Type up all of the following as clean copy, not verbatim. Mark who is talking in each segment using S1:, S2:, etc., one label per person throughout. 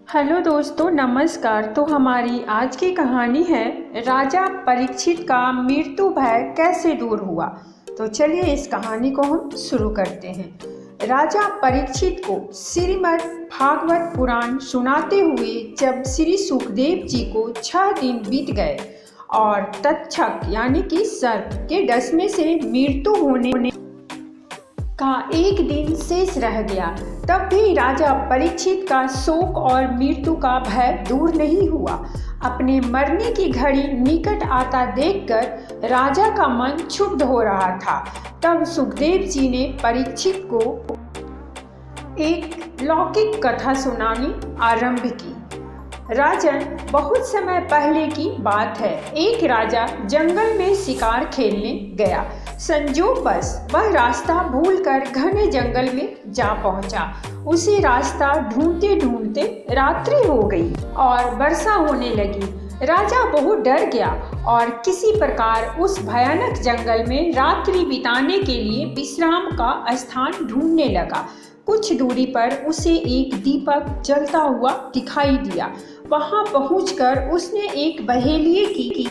S1: Hello दोस्तों, नमस्कार। तो हमारी आज की कहानी है राजा परीक्षित का मृत्यु भय कैसे दूर हुआ। तो चलिए इस कहानी को हम शुरू करते हैं। राजा परीक्षित को श्रीमद् भागवत पुराण सुनाते हुए जब श्री सुखदेव जी को 6 दिन बीत गए और तक्षक यानी कि सर्प के डसने से मृत्यु होने का एक दिन शेष रह गया, तब भी राजा परीक्षित का शोक और मृत्यु का भय दूर नहीं हुआ। अपने मरने की घड़ी निकट आता देखकर राजा का मन क्षुब्ध हो रहा था। तब सुखदेव जी ने परीक्षित को एक लौकिक कथा सुनानी आरंभ की। राजन, बहुत समय पहले की बात है। एक राजा जंगल में शिकार खेलने गया। संयोगवश वह रास्ता भूलकर घने जंगल में जा पहुंचा। उसे रास्ता ढूंढते ढूंढते रात्रि हो गई और वर्षा होने लगी। राजा बहुत डर गया और किसी प्रकार उस भयानक जंगल में रात्रि बिताने के लिए विश्राम का स्थान ढूंढने लगा। कुछ दूरी पर उसे एक दीपक जलता हुआ दिखाई दिया। वहां पहुंचकर उसने एक बहेलिये की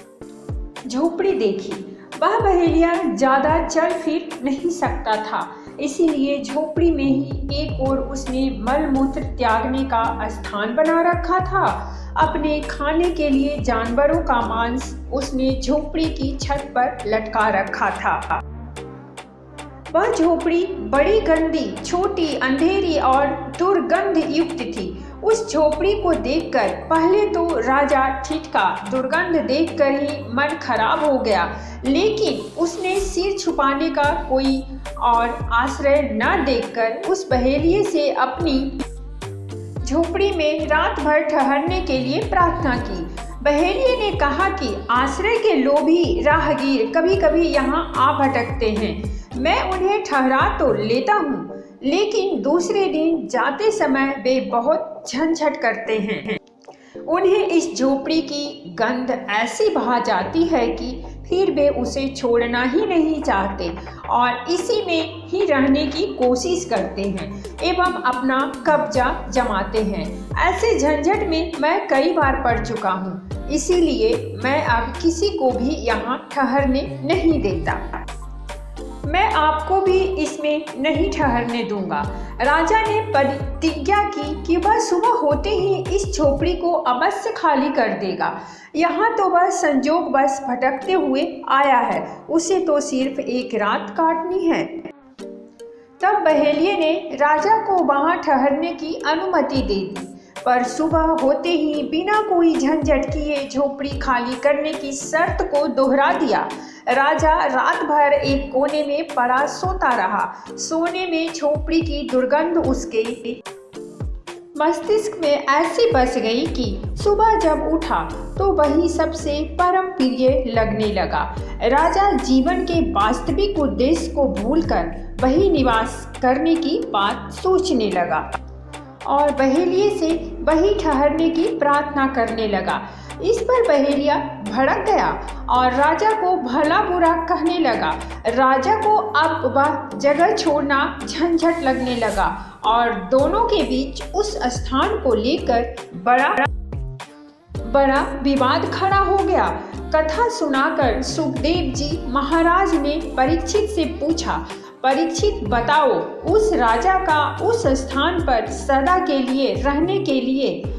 S1: झोपड़ी देखी। वह बहेलिया ज्यादा चल फिर नहीं सकता था, इसीलिए झोपड़ी में ही एक ओर उसने मलमूत्र त्यागने का स्थान बना रखा था। अपने खाने के लिए जानवरों का मांस उसने झोपड़ी की छत पर लटका रखा था। वह झोपड़ी बड़ी गंदी, छोटी, अंधेरी और दुर्गंध युक्त थी। उस झोपड़ी को देखकर पहले तो राजा ठिठका। दुर्गंध देखकर ही मन खराब हो गया, लेकिन उसने सिर छुपाने का कोई और आश्रय न देखकर उस बहेलिये से अपनी झोपड़ी में रात भर ठहरने के लिए प्रार्थना की। बहेलिये ने कहा कि आश्रय के लोभी राहगीर कभी कभी यहाँ आ भटकते हैं। मैं उन्हें ठहरा तो लेता हूँ, लेकिन दूसरे दिन जाते समय वे बहुत झंझट करते हैं। उन्हें इस झोपड़ी की गंध ऐसी भा जाती है कि फिर वे उसे छोड़ना ही नहीं चाहते और इसी में ही रहने की कोशिश करते हैं एवं अपना कब्जा जमाते हैं। ऐसे झंझट में मैं कई बार पड़ चुका हूँ, इसीलिए मैं अब किसी को भी यहाँ ठहरने नहीं देता। मैं आपको भी इसमें नहीं ठहरने दूंगा। राजा ने प्रतिज्ञा की कि वह सुबह होते ही इस झोपड़ी को अवश्य खाली कर देगा। यहाँ तो वह संजोगवश भटकते हुए आया है, उसे तो सिर्फ एक रात काटनी है। तब बहेलिये ने राजा को वहाँ ठहरने की अनुमति दे दी, पर सुबह होते ही बिना कोई झंझट किए झोपड़ी खाली करने की शर्त को दोहरा दिया। राजा रात भर एक कोने में पड़ा सोता रहा। सोने में झोपड़ी की दुर्गंध उसके मस्तिष्क में ऐसी बस गई कि सुबह जब उठा तो वही सबसे परम प्रिय लगने लगा। राजा जीवन के वास्तविक उद्देश्य को भूलकर वही निवास करने की बात सोचने लगा और बहेलिये से वही ठहरने की प्रार्थना करने लगा। इस पर बहेलिया भड़क गया और राजा को भला बुरा कहने लगा। राजा को अब वह जगह छोड़ना झंझट लगने लगा और दोनों के बीच उस स्थान को लेकर बड़ा विवाद खड़ा हो गया। कथा सुनाकर सुखदेव जी महाराज ने परीक्षित से पूछा, परीक्षित बताओ, उस राजा का उस स्थान पर सदा के लिए रहने के लिए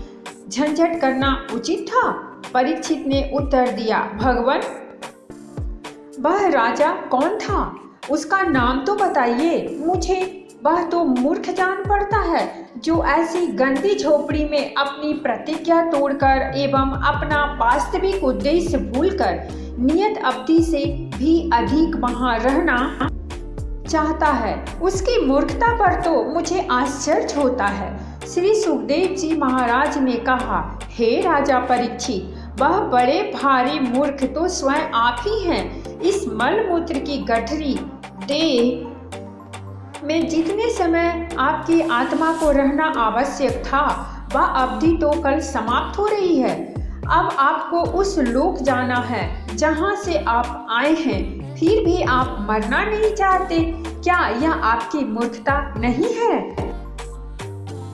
S1: झंझट करना उचित था? परीक्षित ने उत्तर दिया, भगवान, वह राजा कौन था? उसका नाम तो बताइए मुझे। वह तो मूर्ख जान पड़ता है जो ऐसी गंदी झोपड़ी में अपनी प्रतिज्ञा तोड़कर एवं अपना वास्तविक उद्देश्य भूलकर नियत अवधि से भी अधिक वहां रहना चाहता है। उसकी मूर्खता पर तो मुझे आश्चर्य होता है। श्री सुखदेव जी महाराज ने कहा, हे राजा परीक्षित, वह बड़े भारी मूर्ख तो स्वयं आप ही हैं। इस मलमूत्र की गठरी देह में जितने समय आपकी आत्मा को रहना आवश्यक था, वह अवधि तो कल समाप्त हो रही है। अब आपको उस लोक जाना है जहां से आप आए हैं, फिर भी आप मरना नहीं चाहते। क्या यह आपकी मूर्खता नहीं है?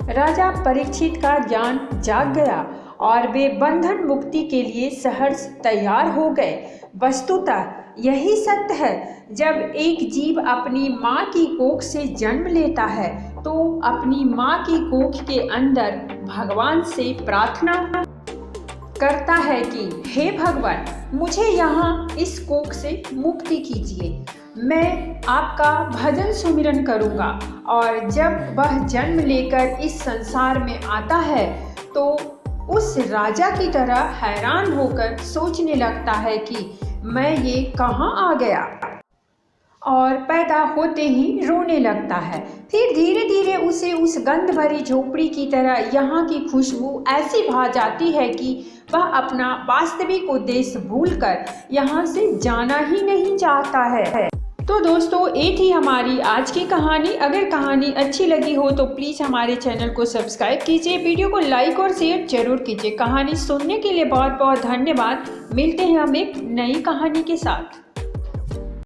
S1: राजा परीक्षित का ज्ञान जाग गया और वे बंधन मुक्ति के लिए सहर्ष तैयार हो गए। वस्तुतः यही सत्य है, जब एक जीव अपनी माँ की कोख से जन्म लेता है तो अपनी माँ की कोख के अंदर भगवान से प्रार्थना करता है कि हे भगवान, मुझे यहाँ इस कोख से मुक्ति कीजिए। मैं आपका भजन सुमिरन करूँगा। और जब वह जन्म लेकर इस संसार में आता है तो उस राजा की तरह हैरान होकर सोचने लगता है कि मैं ये कहाँ आ गया, और पैदा होते ही रोने लगता है। फिर धीरे धीरे उसे उस गंध भरी झोपड़ी की तरह यहाँ की खुशबू ऐसी भा जाती है कि वह अपना वास्तविक उद्देश्य भूलकर यहाँ से जाना ही नहीं चाहता है। तो दोस्तों, ये थी हमारी आज की कहानी। अगर कहानी अच्छी लगी हो तो प्लीज़ हमारे चैनल को सब्सक्राइब कीजिए, वीडियो को लाइक और शेयर जरूर कीजिए। कहानी सुनने के लिए बहुत बहुत धन्यवाद। मिलते हैं हम एक नई कहानी के साथ।